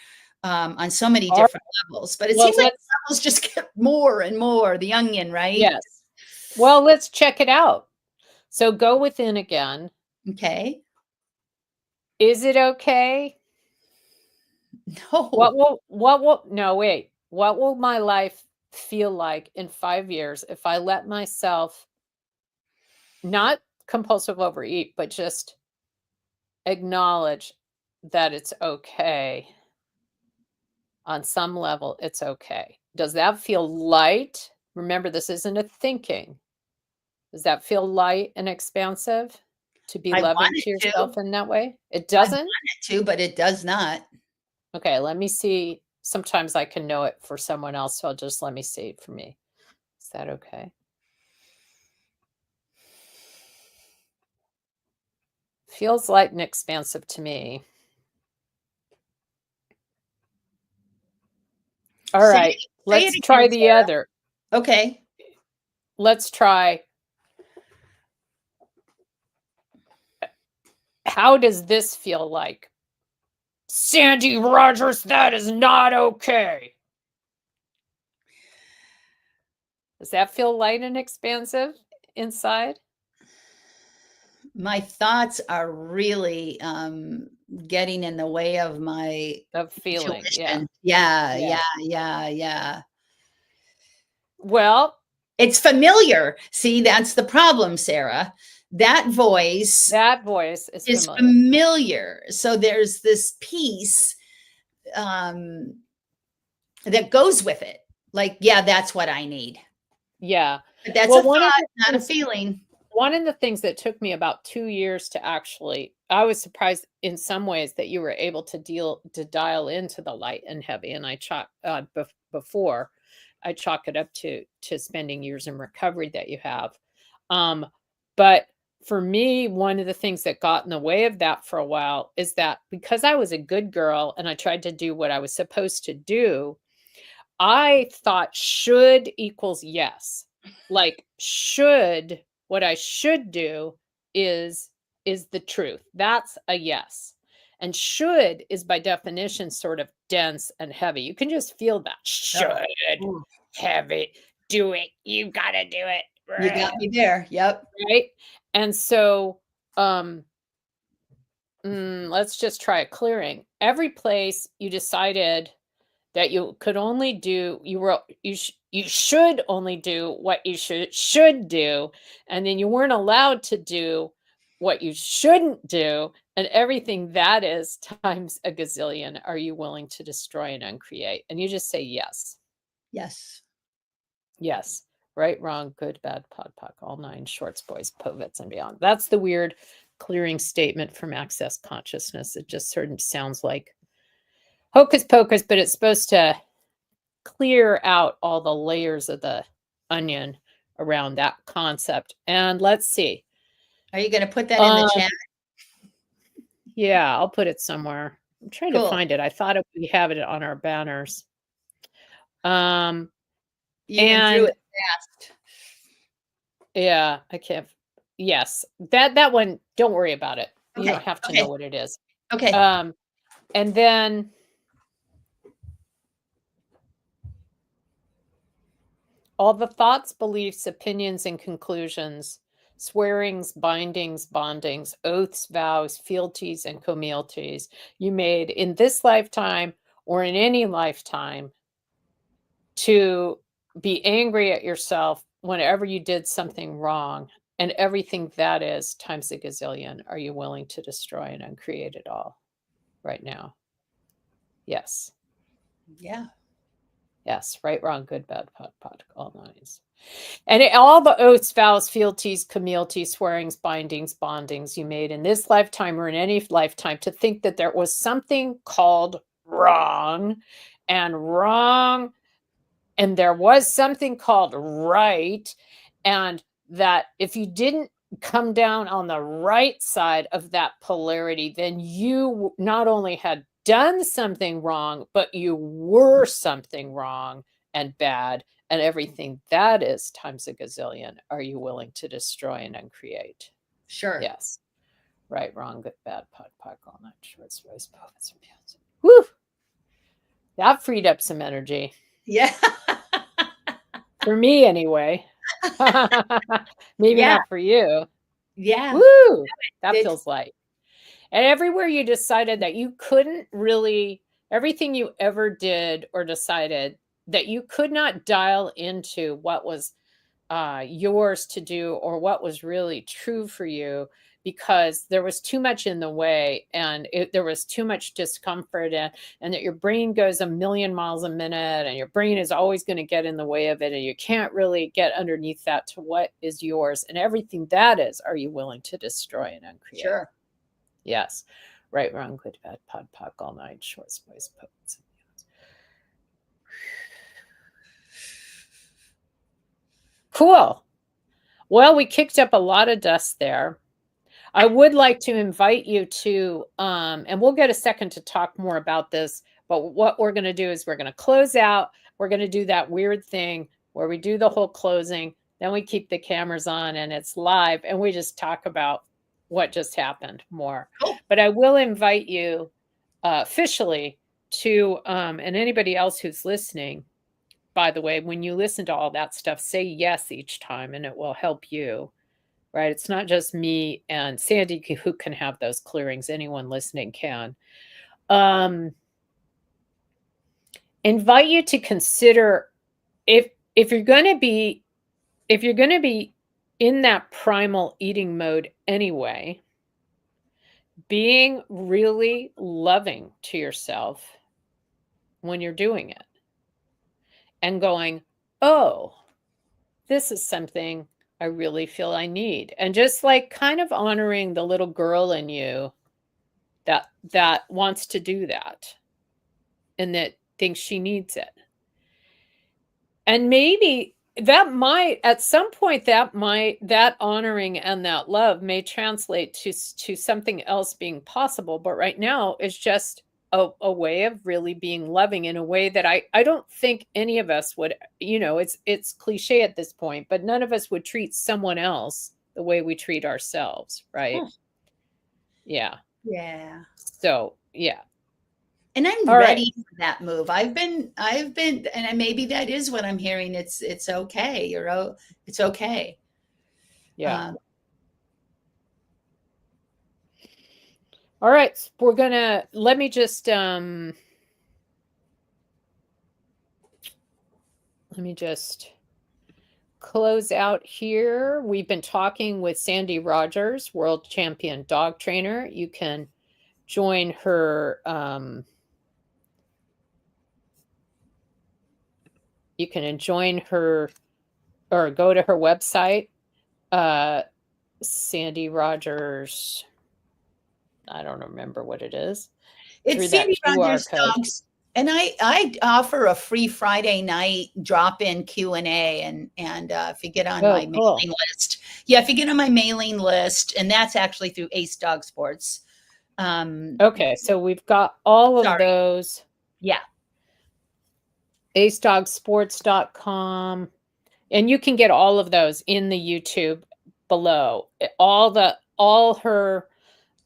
Speaker 4: on so many different levels. But it seems like the levels just get more and more, the onion, right?
Speaker 3: Yes. Well, let's check it out. So go within again.
Speaker 4: Okay.
Speaker 3: Is it okay?
Speaker 4: No.
Speaker 3: What will my life feel like in 5 years if I let myself not compulsive overeat, but just acknowledge that it's okay? On some level, it's okay. Does that feel light? Remember, this isn't a thinking. Does that feel light and expansive to be loving to yourself in that way? It doesn't?
Speaker 4: I want it to, but it does not.
Speaker 3: Okay, let me see. Sometimes I can know it for someone else, so let me see it for me. Is that okay? Feels light and expansive to me. All right, let's try the other.
Speaker 4: Okay.
Speaker 3: Let's try. How does this feel like? Sandy Rogers, that is not okay. Does that feel light and expansive inside?
Speaker 4: My thoughts are really getting in the way of my
Speaker 3: feeling.
Speaker 4: intuition.
Speaker 3: Yeah.
Speaker 4: Yeah.
Speaker 3: Well,
Speaker 4: it's familiar. See, that's the problem, Sarah. That voice
Speaker 3: is
Speaker 4: familiar. So there's this piece that goes with it. Like, yeah, that's what I need.
Speaker 3: Yeah.
Speaker 4: But that's a thought, not a feeling.
Speaker 3: One of the things that took me about 2 years to actually, I was surprised in some ways that you were able to dial into the light and heavy. And I before I chalk it up to spending years in recovery that you have. But for me, one of the things that got in the way of that for a while is that because I was a good girl and I tried to do what I was supposed to do, I thought should equals yes. Like what I should do is the truth. That's a yes. And should is by definition sort of dense and heavy. You can just feel that. Should, heavy, do it. You got to do it.
Speaker 4: You got me there. Yep.
Speaker 3: Right. And so let's just try a clearing. Every place you decided that you could only do, you should only do what you should do, and then you weren't allowed to do what you shouldn't do, and everything that is times a gazillion are you willing to destroy and uncreate? And you just say yes. Yes. Right, wrong, good, bad, pod, poc, all 9, shorts, boys, povets, and beyond. That's the weird clearing statement from Access Consciousness. It just sort of sounds like hocus pocus, but it's supposed to clear out all the layers of the onion around that concept. And let's see.
Speaker 4: Are you going to put that in the chat?
Speaker 3: Yeah, I'll put it somewhere. I'm trying to find it. I thought we have it on our banners.
Speaker 4: You went through it fast.
Speaker 3: Yeah, I can't. Yes, that one. Don't worry about it. Okay. You don't have to know what it is.
Speaker 4: Okay.
Speaker 3: And then all the thoughts, beliefs, opinions, and conclusions swearings, bindings, bondings, oaths, vows, fealties, and communities you made in this lifetime or in any lifetime to be angry at yourself whenever you did something wrong, and everything that is times a gazillion, are you willing to destroy and uncreate it all right now? Yes.
Speaker 4: Yeah.
Speaker 3: Yes. Right, wrong, good, bad, pot, all nines. And all the oaths, vows, fealties, communities, swearings, bindings, bondings you made in this lifetime or in any lifetime to think that there was something called wrong, and there was something called right, and that if you didn't come down on the right side of that polarity, then you not only had done something wrong, but you were something wrong and bad, and everything that is times a gazillion, are you willing to destroy and uncreate?
Speaker 4: Sure.
Speaker 3: Yes. Right, wrong, good, bad, pot, all night, shorts, rice, poets, and peels. Woo! That freed up some energy.
Speaker 4: Yeah.
Speaker 3: For me, anyway. Maybe not for you.
Speaker 4: Yeah.
Speaker 3: Woo! That feels light. And everywhere you decided that you couldn't really, everything you ever did or decided that you could not dial into what was yours to do or what was really true for you, because there was too much in the way, and there was too much discomfort, and that your brain goes a million miles a minute, and your brain is always going to get in the way of it, and you can't really get underneath that to what is yours, and everything that is, are you willing to destroy and uncreate?
Speaker 4: Sure.
Speaker 3: Yes. Right, wrong, good, bad, pod, poc, all night, short, spice, poets. Cool. Well, we kicked up a lot of dust there. I would like to invite you to, and we'll get a second to talk more about this, but what we're going to do is we're going to close out. We're going to do that weird thing where we do the whole closing, then we keep the cameras on and it's live, and we just talk about what just happened more.
Speaker 4: Cool.
Speaker 3: But I will invite you officially to, and anybody else who's listening, by the way, when you listen to all that stuff, say yes each time, and it will help you. Right? It's not just me and Sandy who can have those clearings. Anyone listening can. Invite you to consider, if you're going to be in that primal eating mode anyway, being really loving to yourself when you're doing it, and going, oh, this is something I really feel I need. And just like kind of honoring the little girl in you that wants to do that and that thinks she needs it. And maybe that might, at some point, that honoring and that love may translate to something else being possible. But right now it's just a way of really being loving in a way that I don't think any of us would, it's cliche at this point, but none of us would treat someone else the way we treat ourselves. Right. Yeah.
Speaker 4: Yeah.
Speaker 3: So, yeah.
Speaker 4: And I'm ready for that move. I've been, and maybe that is what I'm hearing. It's okay. It's okay.
Speaker 3: Yeah. All right. Let me just close out here. We've been talking with Sandy Rogers, world champion dog trainer. You can join her. You can join her or go to her website, Sandy Rogers. I don't remember what it is.
Speaker 4: It's Sandy Rogers Dogs. And I offer a free Friday night drop-in Q&A, and if you get on my mailing list, if you get on my mailing list, and that's actually through Ace Dog Sports.
Speaker 3: Okay, so we've got all of those.
Speaker 4: Yeah.
Speaker 3: AceDogSports.com, and you can get all of those in the YouTube below. All her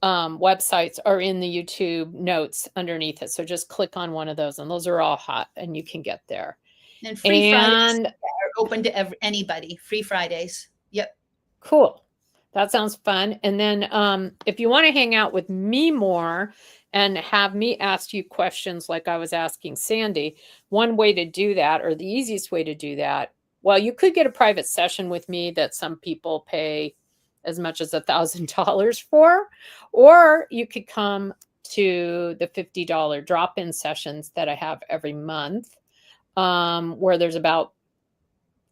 Speaker 3: websites are in the YouTube notes underneath it. So just click on one of those, and those are all hot, and you can get there.
Speaker 4: And free Fridays are open to anybody. Free Fridays. Yep.
Speaker 3: Cool. That sounds fun. And then if you want to hang out with me more and have me ask you questions like I was asking Sandy, one way to do that, or the easiest way to do that, well, you could get a private session with me that some people pay as much as $1,000 for, or you could come to the $50 drop-in sessions that I have every month, where there's about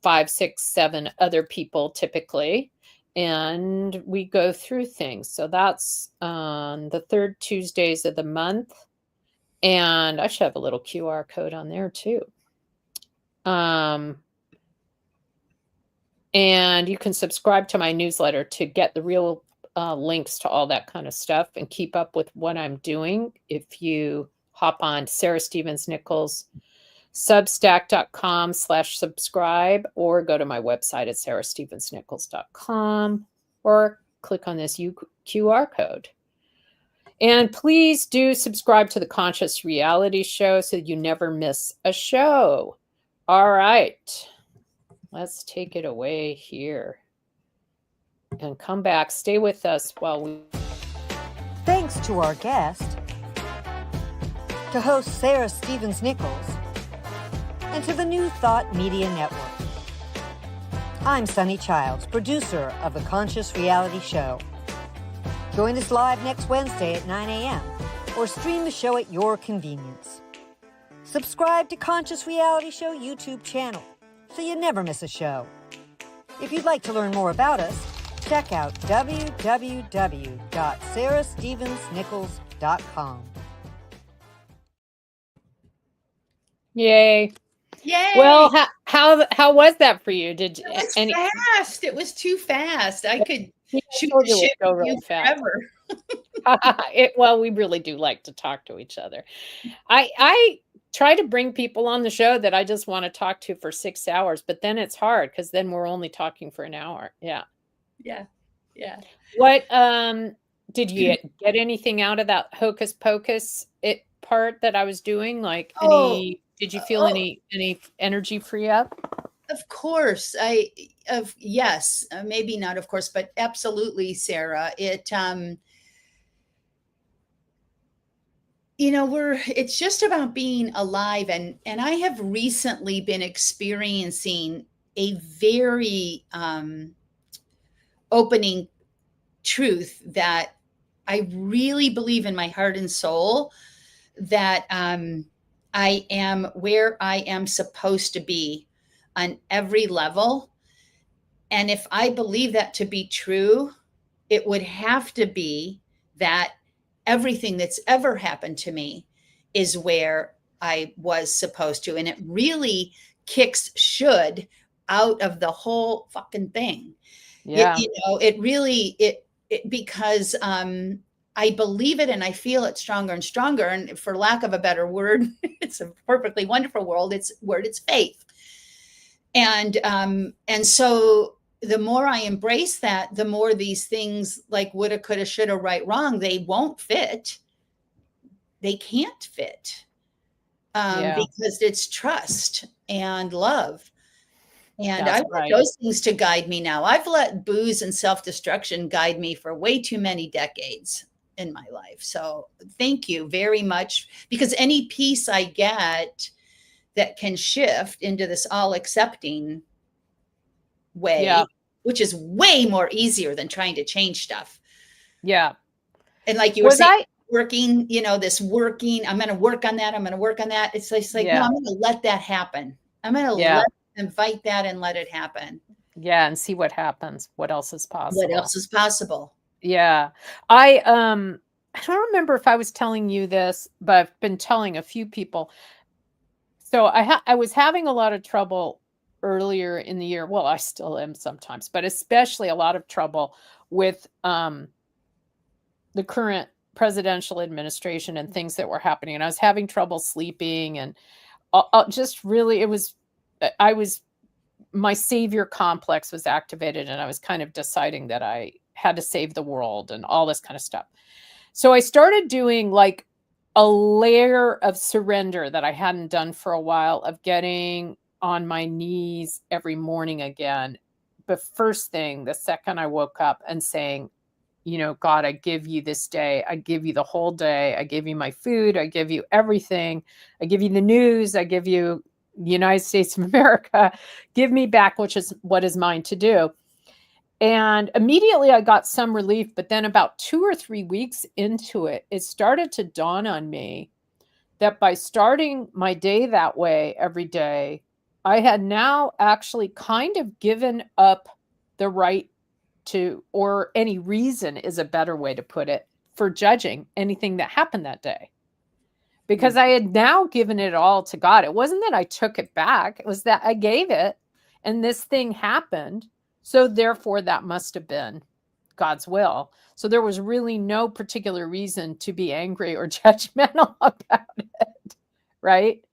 Speaker 3: 5, 6, 7 other people typically, and we go through things. So that's on the third Tuesdays of the month, and I should have a little QR code on there too. And you can subscribe to my newsletter to get the real links to all that kind of stuff and keep up with what I'm doing. If you hop on Sara Stevens Nichols substack.com/subscribe, or go to my website at sarastevensnichols.com, or click on this QR code. And please do subscribe to the Conscious Reality Show so you never miss a show. All right. Let's take it away here and come back. Stay with us while we...
Speaker 2: Thanks to our guest, to host Sara Stevens Nichols, and to the New Thought Media Network. I'm Sunny Childs, producer of the Conscious Reality Show. Join us live next Wednesday at 9 a.m. or stream the show at your convenience. Subscribe to Conscious Reality Show YouTube channel so you never miss a show. If you'd like to learn more about us, check out www.sarastevensnichols.com.
Speaker 3: Yay.
Speaker 4: Yay.
Speaker 3: Well, how was that for you? Did
Speaker 4: it was fast. It was too fast. I could shoot
Speaker 3: go
Speaker 4: really fast. Forever.
Speaker 3: Well, we really do like to talk to each other. I try to bring people on the show that I just want to talk to for 6 hours, but then it's hard because then we're only talking for an hour. Yeah. What did you get anything out of that hocus pocus part that I was doing? Like did you feel any energy free up?
Speaker 4: Of course. Yes, maybe not of course, but absolutely, Sarah. It's just about being alive, and I have recently been experiencing a very opening truth that I really believe in my heart and soul that I am where I am supposed to be on every level. And if I believe that to be true, it would have to be that everything that's ever happened to me is where I was supposed to. And it really kicks should out of the whole fucking thing.
Speaker 3: Yeah.
Speaker 4: Because I believe it and I feel it stronger and stronger. And for lack of a better word, it's a perfectly wonderful word. It's faith. And so the more I embrace that, the more these things like woulda, coulda, shoulda, right, wrong, they won't fit. They can't fit because it's trust and love. And I want those things to guide me now. I've let booze and self-destruction guide me for way too many decades in my life. So thank you very much, because any piece I get that can shift into this all accepting way, which is way more easier than trying to change stuff.
Speaker 3: Yeah.
Speaker 4: And like you were saying, working, this working, I'm going to work on that. I'm going to work on that. It's like, no, I'm going to let that happen. I'm going to invite that and let it happen.
Speaker 3: Yeah. And see what happens. What else is possible? Yeah. I don't remember if I was telling you this, but I've been telling a few people. So I was having a lot of trouble earlier in the year. Well, I still am sometimes, but especially a lot of trouble with the current presidential administration and things that were happening. And I was having trouble sleeping, and just really, my savior complex was activated, and I was kind of deciding that I had to save the world and all this kind of stuff. So I started doing like a layer of surrender that I hadn't done for a while, of getting on my knees every morning again but first thing, the second I woke up, and saying, you know, God, I give you this day. I give you the whole day. I give you my food. I give you everything. I give you the news. I give you the United States of America. Give me back, which is what is mine to do. And immediately I got some relief, but then about 2 or 3 weeks into it, it started to dawn on me that by starting my day that way every day, I had now actually kind of given up the right to, or any reason is a better way to put it, for judging anything that happened that day. Because I had now given it all to God. It wasn't that I took it back. It was that I gave it and this thing happened. So therefore that must have been God's will. So there was really no particular reason to be angry or judgmental about it. Right.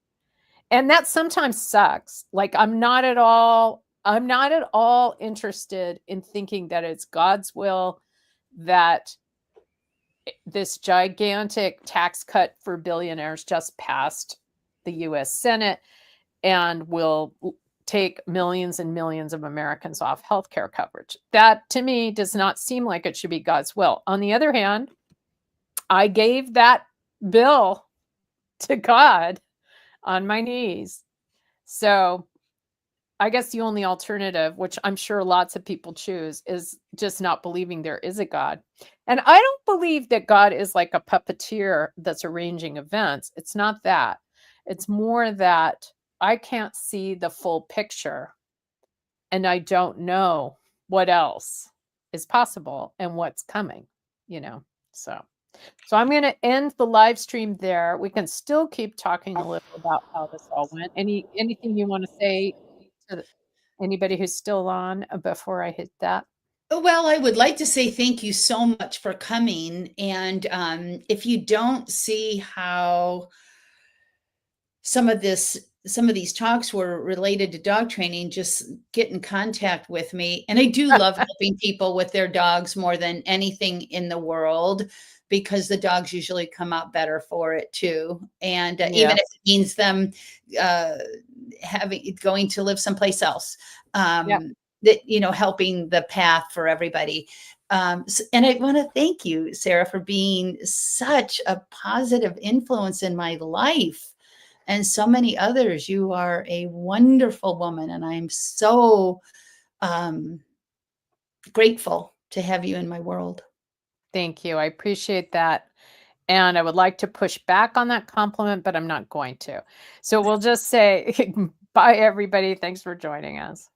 Speaker 3: And that sometimes sucks. Like I'm not at all interested in thinking that it's God's will that this gigantic tax cut for billionaires just passed the US Senate and will take millions and millions of Americans off healthcare coverage. That to me does not seem like it should be God's will. On the other hand, I gave that bill to God on my knees. So I guess the only alternative, which I'm sure lots of people choose, is just not believing there is a God. And I don't believe that God is like a puppeteer that's arranging events. It's not that. It's more that I can't see the full picture and I don't know what else is possible and what's coming, you know. So I'm going to end the live stream there. We can still keep talking a little about how this all went. Anything you want to say to anybody who's still on before I hit that?
Speaker 4: Well, I would like to say thank you so much for coming. And if you don't see how some of these talks were related to dog training, just get in contact with me. And I do love helping people with their dogs more than anything in the world, because the dogs usually come out better for it too. And even if it means them going to live someplace else, that, you know, helping the path for everybody. And I want to thank you, Sara, for being such a positive influence in my life and so many others. You are a wonderful woman, and I'm so grateful to have you in my world.
Speaker 3: Thank you. I appreciate that. And I would like to push back on that compliment, but I'm not going to. So we'll just say bye, everybody. Thanks for joining us.